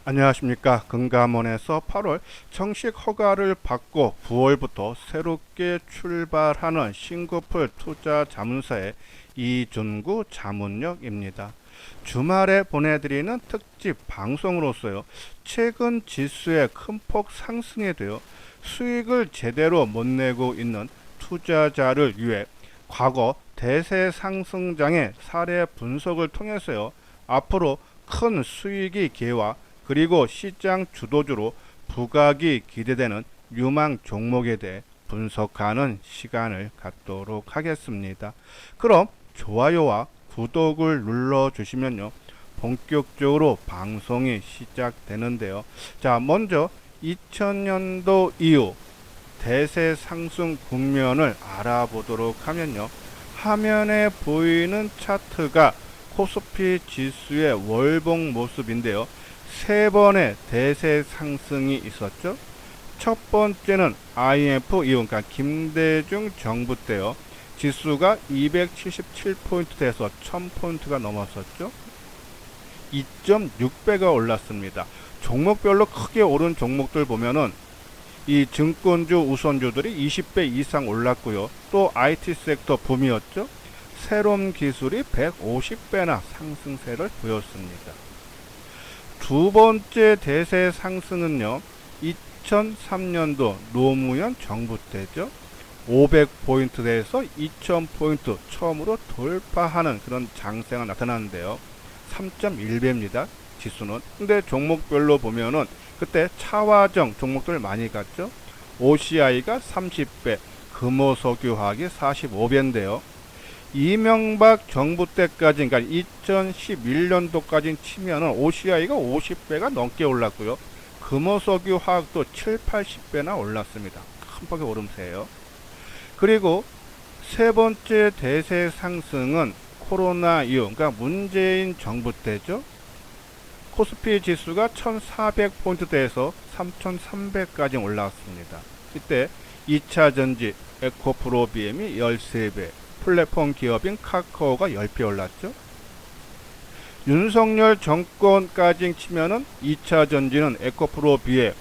안녕하십니까. 금감원에서 8월 정식 허가를 받고 9월부터 새롭게 출발하는 싱가포르 투자 자문사의 이준구 자문역입니다. 주말에 보내드리는 특집 방송으로서요, 최근 지수의 큰 폭 상승에 되어 수익을 제대로 못 내고 있는 투자자를 위해 과거 대세 상승장의 사례 분석을 통해서요, 앞으로 큰 수익이 기회와 그리고 시장 주도주로 부각이 기대되는 유망 종목에 대해 분석하는 시간을 갖도록 하겠습니다. 그럼 좋아요와 구독을 눌러주시면요, 본격적으로 방송이 시작되는데요. 자, 먼저 2000년도 이후 대세 상승 국면을 알아보도록 하면요, 화면에 보이는 차트가 코스피 지수의 월봉 모습인데요. 세 번의 대세 상승이 있었죠. 첫 번째는 IMF 이후, 그러니까 김대중 정부 때요. 지수가 277포인트 돼서 1000포인트가 넘었었죠. 2.6배가 올랐습니다. 종목별로 크게 오른 종목들 보면은 이 증권주 우선주들이 20배 이상 올랐고요. 또 IT 섹터 붐이었죠. 새로운 기술이 150배나 상승세를 보였습니다. 두 번째 대세 상승은요, 2003년도 노무현 정부 때죠. 500포인트에서 2000포인트 처음으로 돌파하는 그런 장세가 나타나는데요. 3.1배입니다. 지수는. 근데 종목별로 보면은 그때 차화정 종목들 많이 갔죠. OCI가 30배, 금호석유화학이 45배인데요. 이명박 정부 때까지, 그러니까 2011년도까지 치면은 OCI가 50배가 넘게 올랐고요. 금호석유 화학도 7, 80배나 올랐습니다. 큰 폭의 오름세예요. 그리고 세 번째 대세 상승은 코로나 이후, 그러니까 문재인 정부 때죠. 코스피 지수가 1400포인트대에서 3300까지 올라왔습니다. 이때 2차 전지 에코프로비엠이 13배, 플랫폼 기업인 카카오가 10배 올랐죠. 윤석열 정권까지 치면은 2차 전지는 에코프로 비에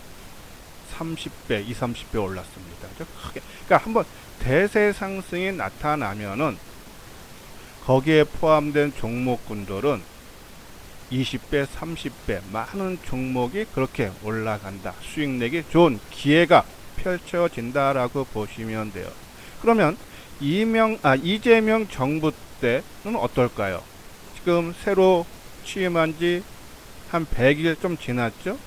30배, 20, 30배 올랐습니다. 크게. 그러니까 한번 대세 상승이 나타나면은 거기에 포함된 종목군들은 20배, 30배 많은 종목이 그렇게 올라간다. 수익 내기 좋은 기회가 펼쳐진다라고 보시면 돼요. 그러면 이재명 정부 때는 어떨까요? 지금 새로 취임한 지 한 100일 좀 지났죠?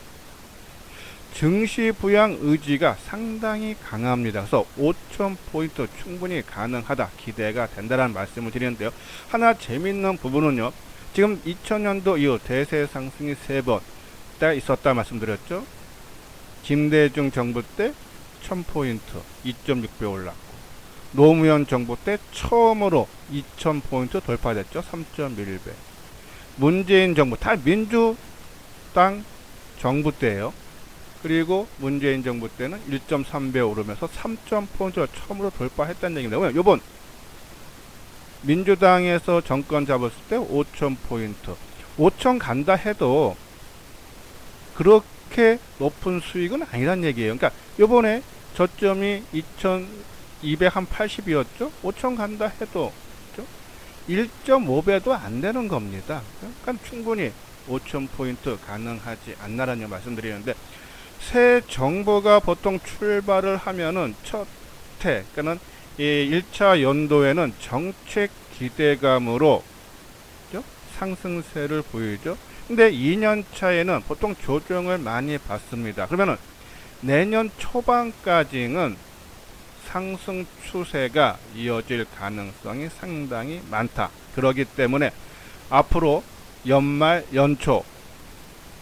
증시 부양 의지가 상당히 강합니다. 그래서 5,000포인트 충분히 가능하다, 기대가 된다는 말씀을 드리는데요. 하나 재밌는 부분은요, 지금 2000년도 이후 대세 상승이 3번 때 있었다 말씀드렸죠. 김대중 정부 때 1000포인트, 2.6배 올랐고, 노무현 정부 때 처음으로 2000포인트 돌파됐죠. 3.1배. 문재인 정부, 다 민주당 정부 때예요. 그리고 문재인 정부 때는 1.3배 오르면서 3,000포인트를 처음으로 돌파했다는 얘기입니다. 왜냐면 이번 민주당에서 정권 잡았을 때 5,000포인트, 5,000 간다 해도 그렇게 높은 수익은 아니란 얘기예요. 그러니까 이번에 저점이 280이었죠. 5,000 간다 해도 1.5배도 안 되는 겁니다. 그러니까 충분히 5,000포인트 가능하지 않나라는 말씀드리는데, 새 정부가 보통 출발을 하면은 첫 해, 그러니까 이 1차 연도에는 정책 기대감으로 상승세를 보이죠. 근데 2년 차에는 보통 조정을 많이 받습니다. 그러면은 내년 초반까지는 상승 추세가 이어질 가능성이 상당히 많다. 그렇기 때문에 앞으로 연말, 연초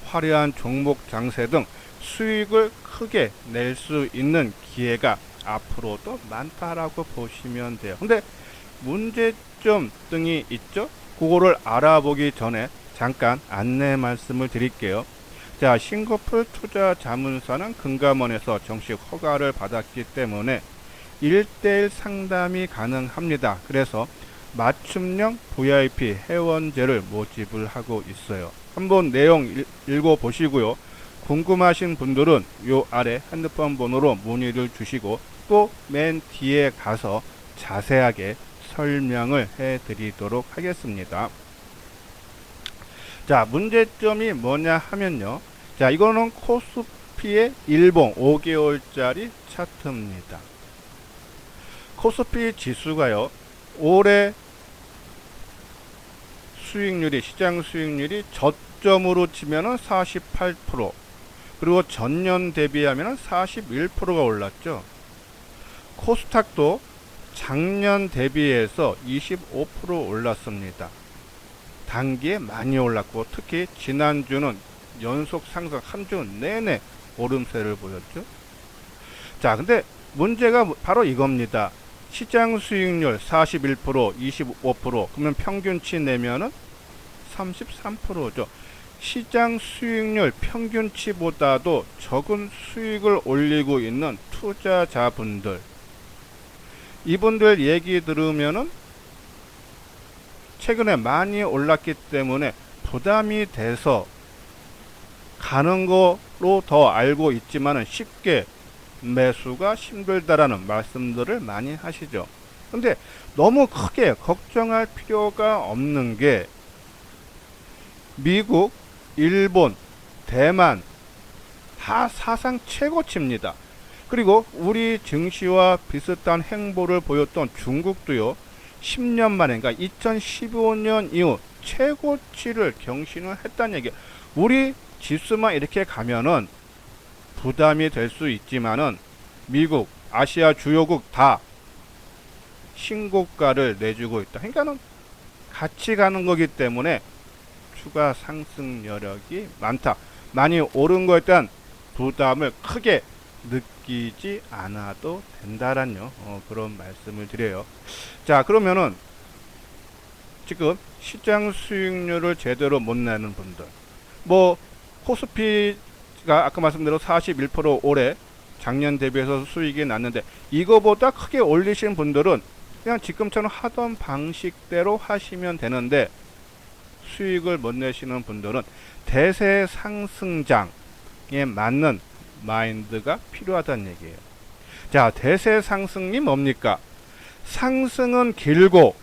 화려한 종목 장세 등 수익을 크게 낼 수 있는 기회가 앞으로도 많다라고 보시면 돼요. 근데 문제점 등이 있죠. 그거를 알아보기 전에 잠깐 안내 말씀을 드릴게요. 자, 싱가포르 투자 자문사는 금감원에서 정식 허가를 받았기 때문에 1대1 상담이 가능합니다. 그래서 맞춤형 VIP 회원제를 모집을 하고 있어요. 한번 내용 읽어보시고요. 궁금하신 분들은 요 아래 핸드폰 번호로 문의를 주시고 또 맨 뒤에 가서 자세하게 설명을 해 드리도록 하겠습니다. 자, 문제점이 뭐냐 하면요. 자, 이거는 코스피의 일봉 5개월짜리 차트입니다. 코스피 지수가요, 올해 수익률이, 시장 수익률이 저점으로 치면은 48%, 그리고 전년 대비하면은 41%가 올랐죠. 코스닥도 작년 대비해서 25% 올랐습니다. 단기에 많이 올랐고, 특히 지난주는 연속 상승 한 주 내내 오름세를 보였죠. 자, 근데 문제가 바로 이겁니다. 시장 수익률 41%, 25%, 그러면 평균치 내면은 33%죠. 시장 수익률 평균치보다도 적은 수익을 올리고 있는 투자자분들, 이분들 얘기 들으면은 최근에 많이 올랐기 때문에 부담이 돼서 가는 거로 더 알고 있지만은 쉽게 매수가 힘들다라는 말씀들을 많이 하시죠. 근데 너무 크게 걱정할 필요가 없는 게 미국, 일본, 대만 다 사상 최고치입니다. 그리고 우리 증시와 비슷한 행보를 보였던 중국도요, 10년 만에, 그러니까 2015년 이후 최고치를 경신을 했다는 얘기예요. 우리 지수만 이렇게 가면은 부담이 될 수 있지만은 미국, 아시아 주요국 다 신고가를 내주고 있다. 그러니까는 같이 가는 거기 때문에 추가 상승 여력이 많다. 많이 오른 거에 대한 부담을 크게 느끼지 않아도 된다라는 그런 말씀을 드려요. 자, 그러면은 지금 시장 수익률을 제대로 못 내는 분들, 뭐 코스피가 아까 말씀대로 41% 올해 작년 대비해서 수익이 났는데 이거보다 크게 올리신 분들은 그냥 지금처럼 하던 방식대로 하시면 되는데, 수익을 못 내시는 분들은 대세 상승장에 맞는 마인드가 필요하다는 얘기예요. 자, 대세 상승이 뭡니까? 상승은 길고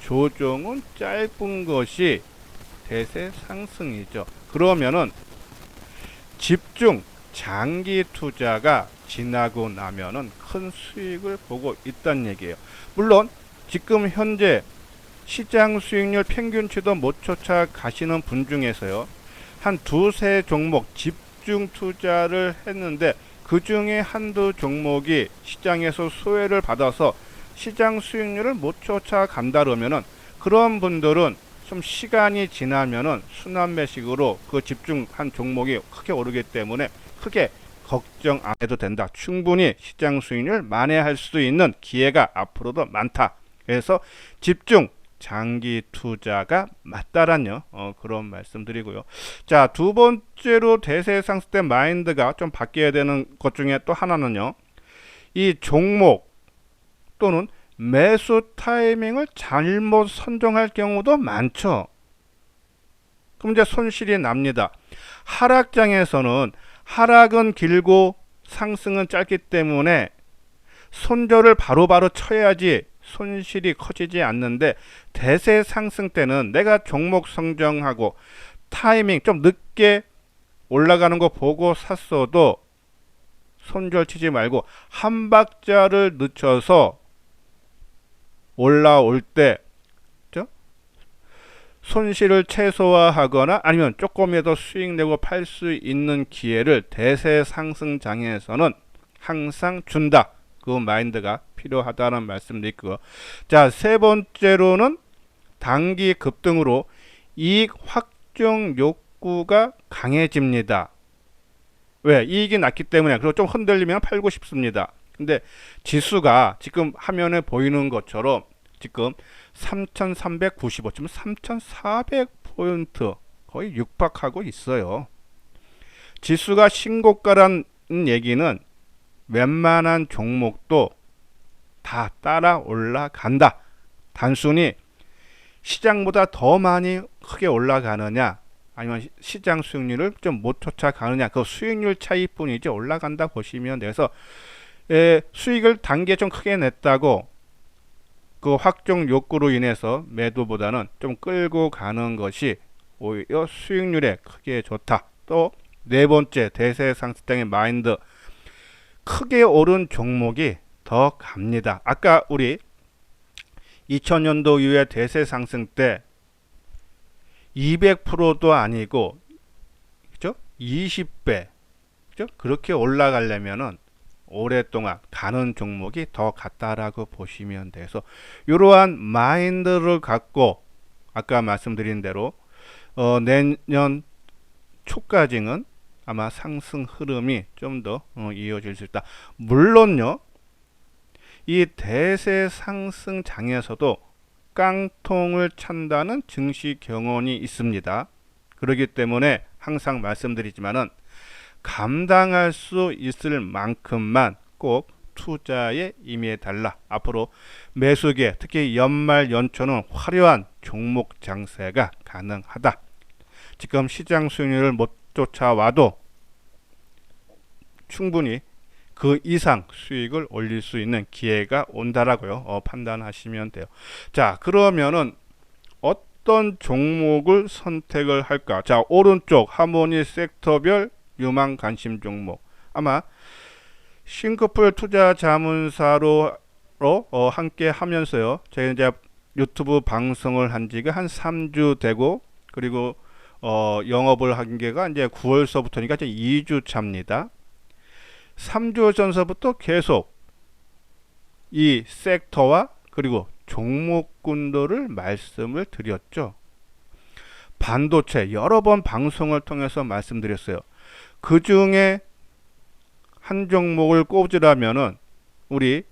조정은 짧은 것이 대세 상승이죠. 그러면은 집중 장기 투자가 지나고 나면은 큰 수익을 보고 있다는 얘기예요. 물론 지금 현재 시장 수익률 평균치도 못 쫓아가시는 분 중에서요, 한 두세 종목 집중 투자를 했는데 그 중에 한두 종목이 시장에서 소외를 받아서 시장 수익률을 못 쫓아간다 그러면은 그런 분들은 좀 시간이 지나면은 순환매식으로 그 집중한 종목이 크게 오르기 때문에 크게 걱정 안 해도 된다. 충분히 시장 수익률 만회할 수 있는 기회가 앞으로도 많다. 그래서 집중 장기 투자가 맞다라는 그런 말씀드리고요. 자, 두 번째로 대세 상승 때 마인드가 좀 바뀌어야 되는 것 중에 또 하나는요, 이 종목 또는 매수 타이밍을 잘못 선정할 경우도 많죠. 그럼 이제 손실이 납니다. 하락장에서는 하락은 길고 상승은 짧기 때문에 손절을 바로바로 쳐야지 손실이 커지지 않는데, 대세 상승 때는 내가 종목 선정하고 타이밍 좀 늦게 올라가는 거 보고 샀어도 손절 치지 말고 한 박자를 늦춰서 올라올 때 손실을 최소화하거나 아니면 조금이라도 수익 내고 팔 수 있는 기회를 대세 상승장에서는 항상 준다. 그 마인드가 필요하다는 말씀드리고요. 자, 세 번째로는 단기 급등으로 이익 확정 욕구가 강해집니다. 왜? 이익이 낮기 때문에. 그리고 좀 흔들리면 팔고 싶습니다. 근데 지수가 지금 화면에 보이는 것처럼 지금 3395, 지금 3400포인트 거의 육박하고 있어요. 지수가 신고가라는 얘기는 웬만한 종목도 다 따라 올라간다. 단순히 시장보다 더 많이 크게 올라가느냐 아니면 시장 수익률을 좀 못 쫓아가느냐, 그 수익률 차이뿐이지 올라간다 보시면 돼서 수익을 단기에 좀 크게 냈다고 그 확정 욕구로 인해서 매도보다는 좀 끌고 가는 것이 오히려 수익률에 크게 좋다. 또 네 번째, 대세 상승장의 마인드. 크게 오른 종목이 더 갑니다. 아까 우리 2000년도 이후에 대세 상승 때 200%도 아니고, 그죠? 20배, 그죠? 그렇게 올라가려면은 오랫동안 가는 종목이 더 같다라고 보시면 돼서, 이러한 마인드를 갖고 아까 말씀드린 대로 내년 초까지는 아마 상승 흐름이 좀 더 이어질 수 있다. 물론요, 이 대세 상승장에서도 깡통을 찬다는 증시 경험이 있습니다. 그렇기 때문에 항상 말씀드리지만은 감당할 수 있을 만큼만 꼭 투자에 임해 달라. 앞으로 매수기에 특히 연말 연초는 화려한 종목 장세가 가능하다. 지금 시장 수익률을 못 쫓아와도 충분히 그 이상 수익을 올릴 수 있는 기회가 온다라고요. 판단하시면 돼요. 자, 그러면은 어떤 종목을 선택을 할까? 자, 오른쪽 하모니 섹터별 유망 관심 종목. 아마 싱크풀 투자자문사로 함께 하면서요. 제가 이제 유튜브 방송을 한 지가 한 3주 되고, 그리고 영업을 한 게가 이제 9월서부터니까 이제 2주 차입니다. 3주 전서부터 계속 이 섹터와 그리고 종목군들을 말씀을 드렸죠. 반도체 여러 번 방송을 통해서 말씀드렸어요. 그 중에 한 종목을 꼽으라면은 우리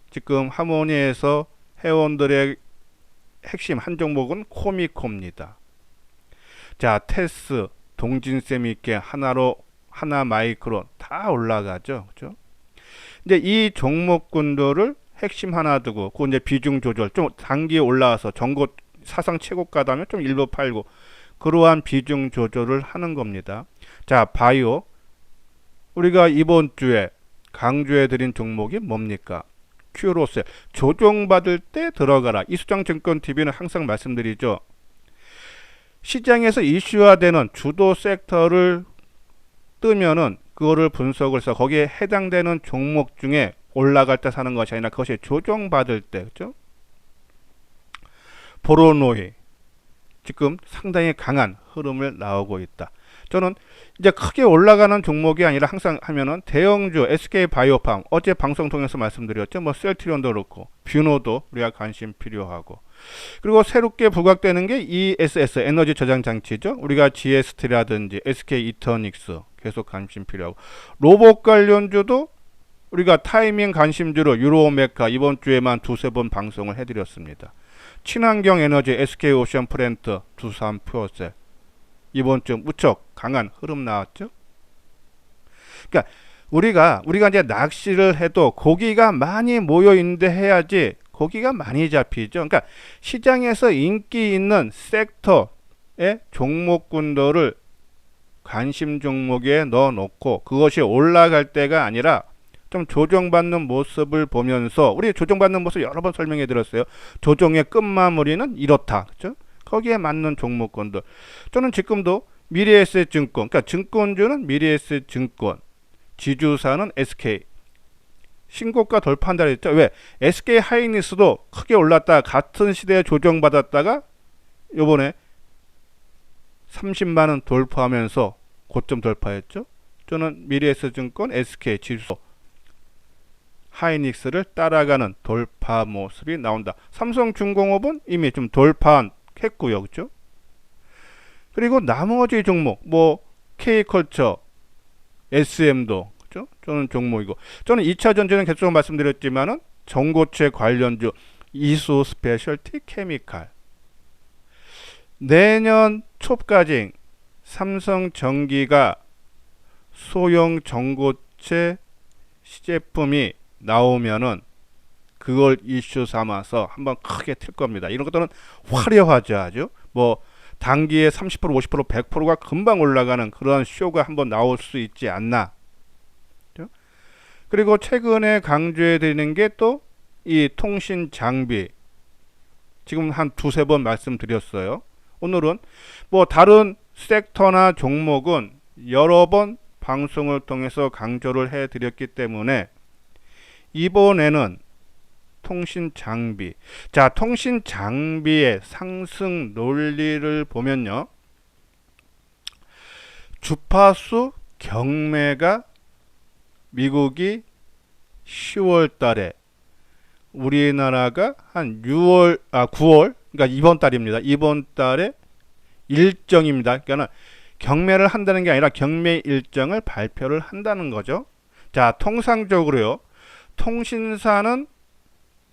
지금 하모니에서 회원들의 핵심 한 종목은 코미코입니다. 자, 테스, 동진세미케, 하나 마이크론 다 올라가죠. 그죠? 이제 이 종목군들을 핵심 하나 두고, 그 이제 비중 조절, 좀 단기에 올라와서 전고 사상 최고가다면 좀 일부 팔고, 그러한 비중 조절을 하는 겁니다. 자, 바이오. 우리가 이번 주에 강조해 드린 종목이 뭡니까? 큐로셀. 조정받을 때 들어가라. 이수장증권TV는 항상 말씀드리죠. 시장에서 이슈화되는 주도 섹터를 뜨면은 그거를 분석을 해서 거기에 해당되는 종목 중에 올라갈 때 사는 것이 아니라 그것이 조정받을 때, 그죠? 보로노이 지금 상당히 강한 흐름을 나오고 있다. 저는 이제 크게 올라가는 종목이 아니라 항상 하면은 대형주 SK바이오팜, 어제 방송 통해서 말씀드렸죠. 뭐 셀트리온도 그렇고 뷰노도 우리가 관심 필요하고, 그리고 새롭게 부각되는 게 ESS 에너지 저장 장치죠. 우리가 GST라든지 SK 이터닉스 계속 관심 필요하고, 로봇 관련주도 우리가 타이밍 관심주로 유로메카 이번 주에만 두세 번 방송을 해드렸습니다. 친환경 에너지 SK 오션 프렌트, 두산 퓨어셀 이번 주 무척 강한 흐름 나왔죠. 그러니까 우리가 이제 낚시를 해도 고기가 많이 모여 있는데 해야지 고기가 많이 잡히죠. 그러니까 시장에서 인기 있는 섹터의 종목군들을 관심 종목에 넣어 놓고 그것이 올라갈 때가 아니라 좀 조정받는 모습을 보면서, 우리 조정받는 모습 여러 번 설명해 드렸어요. 조정의 끝마무리는 이렇다. 그렇죠? 거기에 맞는 종목군들. 저는 지금도 미래에셋증권, 그러니까 증권주는 미래에셋증권, 지주사는 SK. 신고가 돌파한다 그랬죠. 왜? SK 하이닉스도 크게 올랐다가 같은 시대에 조정받았다가 요번에 30만원 돌파하면서 고점 돌파했죠. 저는 미래에셋증권, SK, 지주사, 하이닉스를 따라가는 돌파 모습이 나온다. 삼성중공업은 이미 좀 돌파했고요. 그죠? 그리고 나머지 종목, 뭐 K컬처, SM도 그죠? 저는 종목이고, 저는 2차 전지는 계속 말씀드렸지만은 전고체 관련주 이수 스페셜티 케미칼. 내년 초까지 삼성전기가 소형 전고체 시제품이 나오면은 그걸 이슈 삼아서 한번 크게 틀 겁니다. 이런 것들은 화려하죠. 아주 뭐 단기에 30%, 50%, 100%가 금방 올라가는 그런 쇼가 한번 나올 수 있지 않나. 그죠? 그리고 최근에 강조해 드리는 게 또 이 통신 장비. 지금 한 두세 번 말씀드렸어요. 오늘은 뭐 다른 섹터나 종목은 여러 번 방송을 통해서 강조를 해 드렸기 때문에 이번에는 통신 장비. 자, 통신 장비의 상승 논리를 보면요. 주파수 경매가 미국이 10월 달에 우리나라가 한 9월, 그러니까 이번 달입니다. 이번 달에 일정입니다. 그러니까 경매를 한다는 게 아니라 경매 일정을 발표를 한다는 거죠. 자, 통상적으로요. 통신사는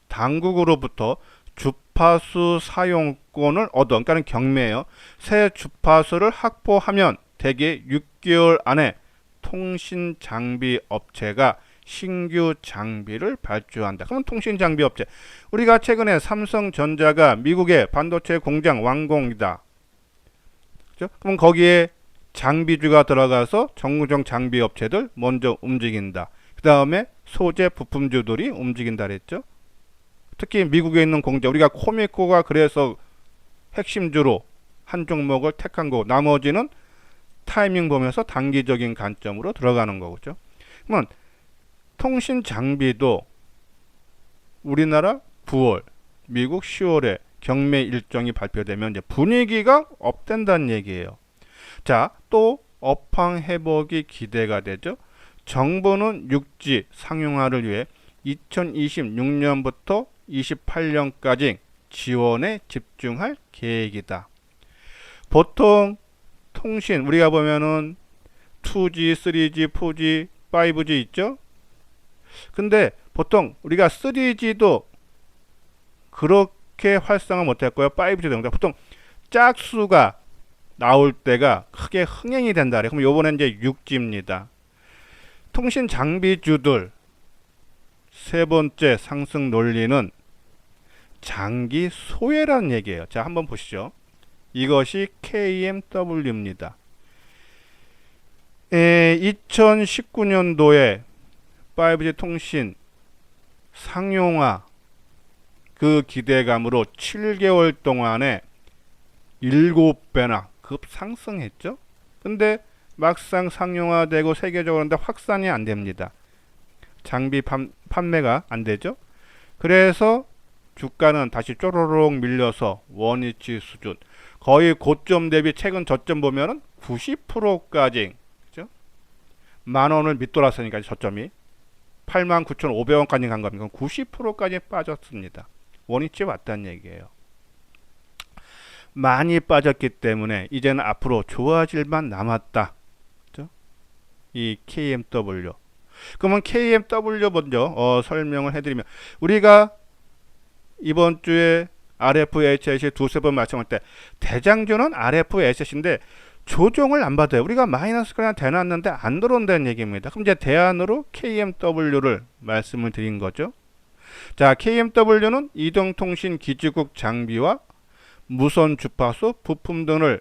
당국으로부터 주파수 사용권을 얻어, 그러니까 경매예요. 새 주파수를 확보하면 대개 6개월 안에 통신 장비 업체가 신규 장비를 발주한다. 그럼 통신 장비 업체. 우리가 최근에 삼성전자가 미국의 반도체 공장 완공이다. 그렇죠? 그럼 거기에 장비주가 들어가서 정구정 장비 업체들 먼저 움직인다. 그 다음에 소재 부품주들이 움직인다 그랬죠. 특히 미국에 있는 공장, 우리가 코미코가 그래서 핵심주로 한 종목을 택한 거고 나머지는 타이밍 보면서 단기적인 관점으로 들어가는 거죠. 그러면 통신 장비도 우리나라 9월, 미국 10월에 경매 일정이 발표되면 이제 분위기가 업된다는 얘기예요. 자, 또 업황 회복이 기대가 되죠. 정부는 6G 상용화를 위해 2026년부터 28년까지 지원에 집중할 계획이다. 보통 통신 우리가 보면은 2G, 3G, 4G, 5G 있죠? 근데 보통 우리가 3G도 그렇게 활성화 못했고요. 5G도 보통 짝수가 나올 때가 크게 흥행이 된다. 그럼 요번엔 이제 6G입니다. 통신 장비주들 세 번째 상승 논리는 장기 소외라는 얘기예요. 자, 한번 보시죠. 이것이 KMW입니다. 2019년도에 5G 통신 상용화 그 기대감으로 7개월 동안에 7배나 급상승했죠. 근데 막상 상용화되고 세계적으로 근데 확산이 안 됩니다. 장비 판매가 안 되죠. 그래서 주가는 다시 쪼로록 밀려서 원위치 수준. 거의 고점 대비 최근 저점 보면은 90%까지, 그죠? 만 원을 밑돌았으니까 저점이 89,500원까지 간 겁니다. 90%까지 빠졌습니다. 원위치 왔다는 얘기예요. 많이 빠졌기 때문에 이제는 앞으로 좋아질만 남았다. 그죠? 이 KMW. 그러면 KMW 먼저 설명을 해드리면 우리가 이번 주에 RFHS 두세 번 말씀할 때 대장주는 RFHS인데 조정을 안 받아요. 우리가 마이너스 그냥 대놨는데 안 들어온다는 얘기입니다. 그럼 이제 대안으로 KMW를 말씀을 드린 거죠. 자, KMW는 이동통신 기지국 장비와 무선 주파수 부품 등을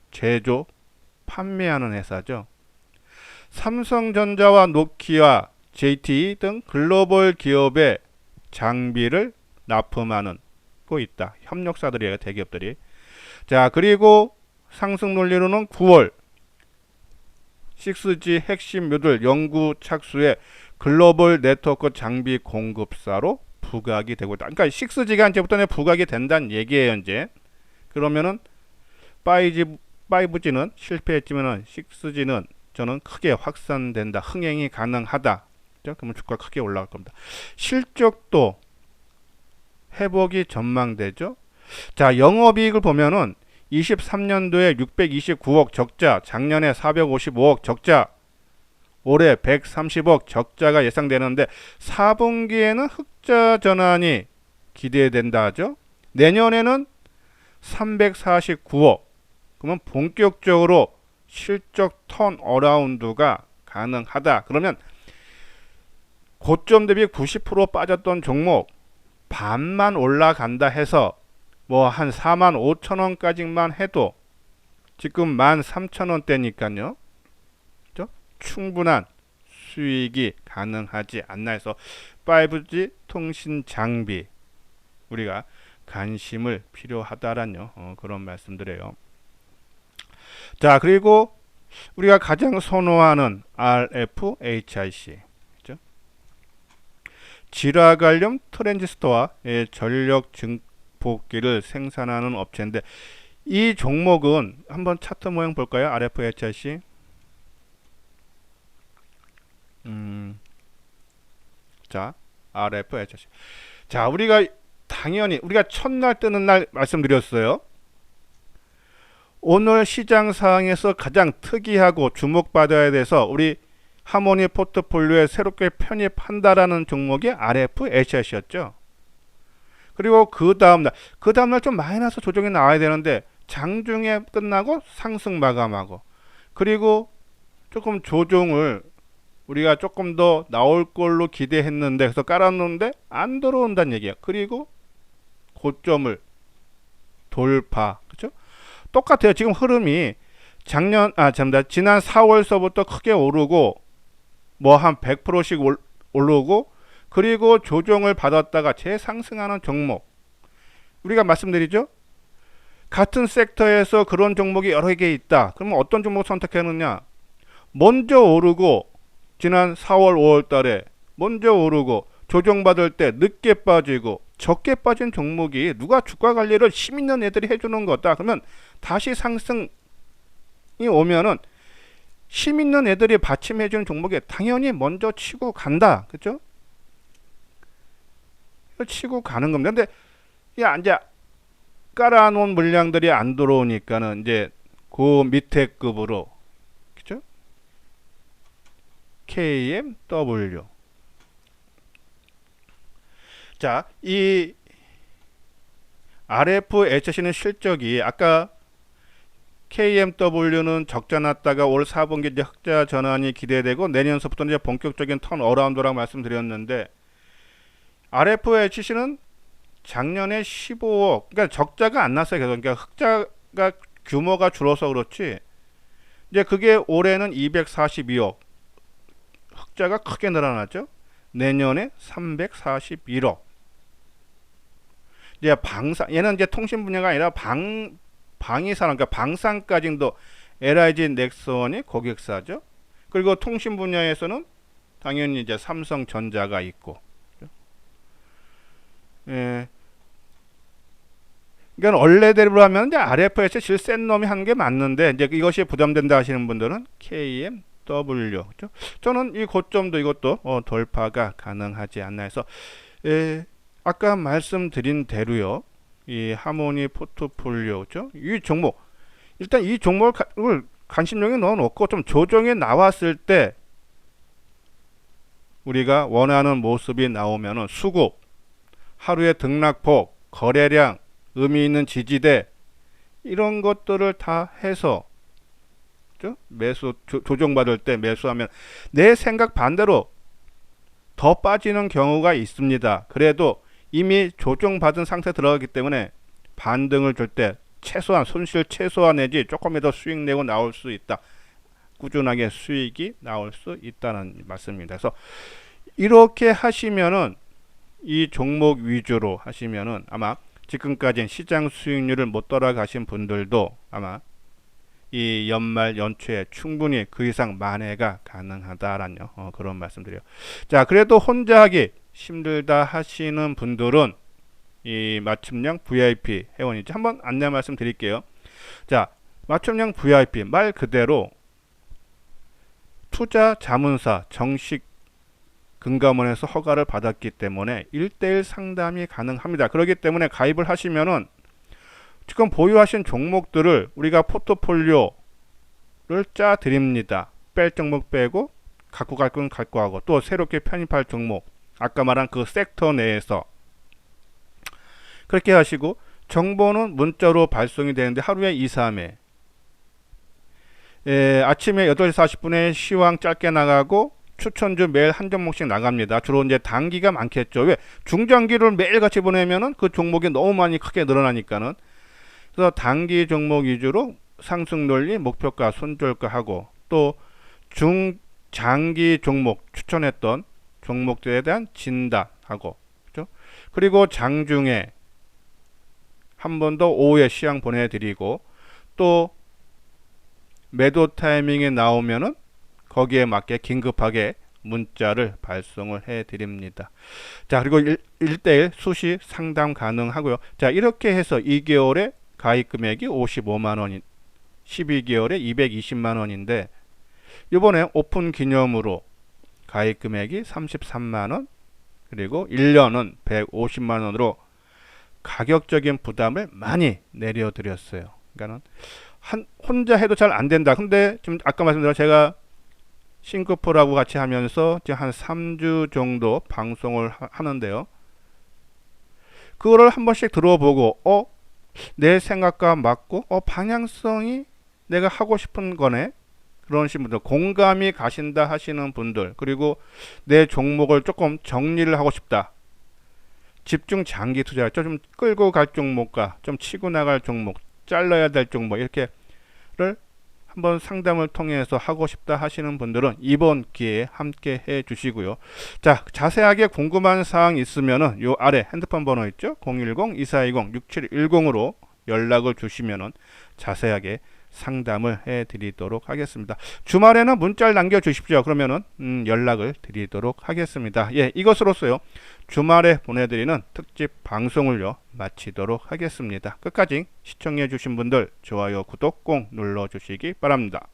제조, 판매하는 회사죠. 삼성전자와 노키아, JTE 등 글로벌 기업의 장비를 납품하는 거 있다. 협력사들이에요, 대기업들이. 자, 그리고 상승 논리로는 9월 6G 핵심 모듈 연구 착수에 글로벌 네트워크 장비 공급사로 부각이 되고 있다. 그러니까 6G가 이제부터 부각이 된다는 얘기예요, 이제. 그러면은 5G는 실패했지만은 6G는 저는 크게 확산된다, 흥행이 가능하다. 그러면 주가 크게 올라갈 겁니다. 실적도 회복이 전망되죠. 자, 영업이익을 보면은 23년도에 629억 적자, 작년에 455억 적자, 올해 130억 적자가 예상되는데 4분기에는 흑자 전환이 기대된다 하죠. 내년에는 349억. 그러면 본격적으로 실적 턴어라운드가 가능하다. 그러면 고점 대비 90% 빠졌던 종목 반만 올라간다 해서 뭐 한 45,000원까지만 해도 지금 13,000원대니까요. 그죠? 충분한 수익이 가능하지 않나 해서 5G 통신 장비 우리가 관심을 필요하다라는 그런 말씀드려요. 자, 그리고 우리가 가장 선호하는 RFHIC 그죠? 질화갈륨 트랜지스터와 전력 증폭기를 생산하는 업체인데 이 종목은 한번 차트 모양 볼까요? RFHIC 자, RFHIC 자, 우리가 당연히 우리가 첫날 뜨는 날 말씀드렸어요. 오늘 시장 상황에서 가장 특이하고 주목받아야 돼서 우리 하모니 포트폴리오에 새롭게 편입한다라는 종목이 RFHIC였죠. 그리고 그 다음날 좀 마이너스 조정이 나와야 되는데 장중에 끝나고 상승 마감하고 그리고 조금 조정을 우리가 조금 더 나올 걸로 기대했는데 그래서 깔아놓는데 안 들어온다는 얘기야. 그리고 고점을 돌파. 그렇죠? 똑같아요. 지금 흐름이 지난 4월서부터 크게 오르고 뭐 한 100%씩 오르고 그리고 조정을 받았다가 재상승하는 종목. 우리가 말씀드리죠. 같은 섹터에서 그런 종목이 여러 개 있다. 그러면 어떤 종목 선택하느냐? 먼저 오르고 지난 4월 5월 달에 먼저 오르고 조정받을 때 늦게 빠지고 적게 빠진 종목이 누가 주가 관리를 힘 있는 애들이 해주는 거다. 그러면 다시 상승이 오면은 힘 있는 애들이 받침해주는 종목에 당연히 먼저 치고 간다. 그죠? 치고 가는 겁니다. 근데 이제 깔아놓은 물량들이 안 들어오니까는 이제 그 밑에 급으로 그죠? KMW 자, 이 RFHC는 실적이 아까 KMW는 적자 났다가 올 4분기 이제 흑자 전환이 기대되고 내년서부터 이제 본격적인 턴 어라운드라고 말씀드렸는데 RFHC는 작년에 15억 그러니까 적자가 안 났어요. 그러니까 흑자가 규모가 줄어서 그렇지 이제 그게 올해는 242억 흑자가 크게 늘어났죠. 내년에 341억 이제 얘는 이제 통신 분야가 아니라 방위산업, 그러니까 방산까지도 LIG 넥슨이 고객사죠. 그리고 통신 분야에서는 당연히 이제 삼성전자가 있고. 예. 그러니까 원래대로 하면 이제 RF에서 제일 센 놈이 하는 게 맞는데 이제 이것이 부담된다 하시는 분들은 KMW. 그렇죠? 저는 이 고점도 이것도 돌파가 가능하지 않나 해서 아까 말씀드린 대로요. 이 하모니 포트폴리오죠. 이 종목 일단 이 종목을 관심용에 넣어놓고 좀 조정이 나왔을 때 우리가 원하는 모습이 나오면은 수급, 하루의 등락폭, 거래량, 의미 있는 지지대 이런 것들을 다 해서 그죠? 매수 조정받을 때 매수하면 내 생각 반대로 더 빠지는 경우가 있습니다. 그래도 이미 조정받은 상태 들어가기 때문에 반등을 줄 때 최소한 손실 최소화 내지 조금이라도 수익 내고 나올 수 있다. 꾸준하게 수익이 나올 수 있다는 말씀입니다. 그래서 이렇게 하시면은 이 종목 위주로 하시면은 아마 지금까지는 시장 수익률을 못 따라가신 분들도 아마 이 연말 연초에 충분히 그 이상 만회가 가능하다라는 그런 말씀드려요. 자, 그래도 혼자 하기 힘들다 하시는 분들은 이 맞춤형 VIP 회원이죠. 한번 안내 말씀 드릴게요. 자, 맞춤형 VIP 말 그대로 투자 자문사 정식 금감원에서 허가를 받았기 때문에 1:1 상담이 가능합니다. 그렇기 때문에 가입을 하시면은 지금 보유하신 종목들을 우리가 포트폴리오를 짜 드립니다. 뺄 종목 빼고 갖고 갈 건 갖고 하고 또 새롭게 편입할 종목 아까 말한 그 섹터 내에서 그렇게 하시고 정보는 문자로 발송이 되는데 하루에 2, 3회 아침에 8시 40분에 시황 짧게 나가고 추천주 매일 한 종목씩 나갑니다. 주로 이제 단기가 많겠죠. 왜? 중장기를 매일 같이 보내면은 그 종목이 너무 많이 크게 늘어나니까는. 그래서 단기 종목 위주로 상승 논리, 목표가, 손절가 하고, 또 중장기 종목 추천했던 종목들에 대한 진단하고, 그죠? 그리고 장중에 한 번 더 오후에 시향 보내드리고, 또 매도 타이밍이 나오면은 거기에 맞게 긴급하게 문자를 발송을 해 드립니다. 자, 그리고 1대1 수시 상담 가능하고요. 자, 이렇게 해서 2개월에 가입 금액이 55만 원인, 12개월에 220만 원인데, 이번에 오픈 기념으로 가입 금액이 33만 원, 그리고 1년은 150만 원으로 가격적인 부담을 많이 내려드렸어요. 그러니까는 혼자 해도 잘 안 된다. 근데 지금 아까 말씀드린 제가 싱크포라고 같이 하면서 지금 한 3주 정도 방송을 하는데요. 그거를 한 번씩 들어보고 내 생각과 맞고 방향성이 내가 하고 싶은 거네. 그러신 분들, 공감이 가신다 하시는 분들, 그리고 내 종목을 조금 정리를 하고 싶다. 집중 장기 투자했죠. 좀 끌고 갈 종목과 좀 치고 나갈 종목, 잘라야 될 종목, 이렇게를 한번 상담을 통해서 하고 싶다 하시는 분들은 이번 기회에 함께 해 주시고요. 자, 자세하게 궁금한 사항 있으면은 요 아래 핸드폰 번호 있죠? 010-2420-6710으로 연락을 주시면은 자세하게 상담을 해 드리도록 하겠습니다. 주말에는 문자를 남겨 주십시오. 그러면은 연락을 드리도록 하겠습니다. 예, 이것으로서요 주말에 보내드리는 특집 방송을요 마치도록 하겠습니다. 끝까지 시청해 주신 분들 좋아요, 구독 꼭 눌러 주시기 바랍니다.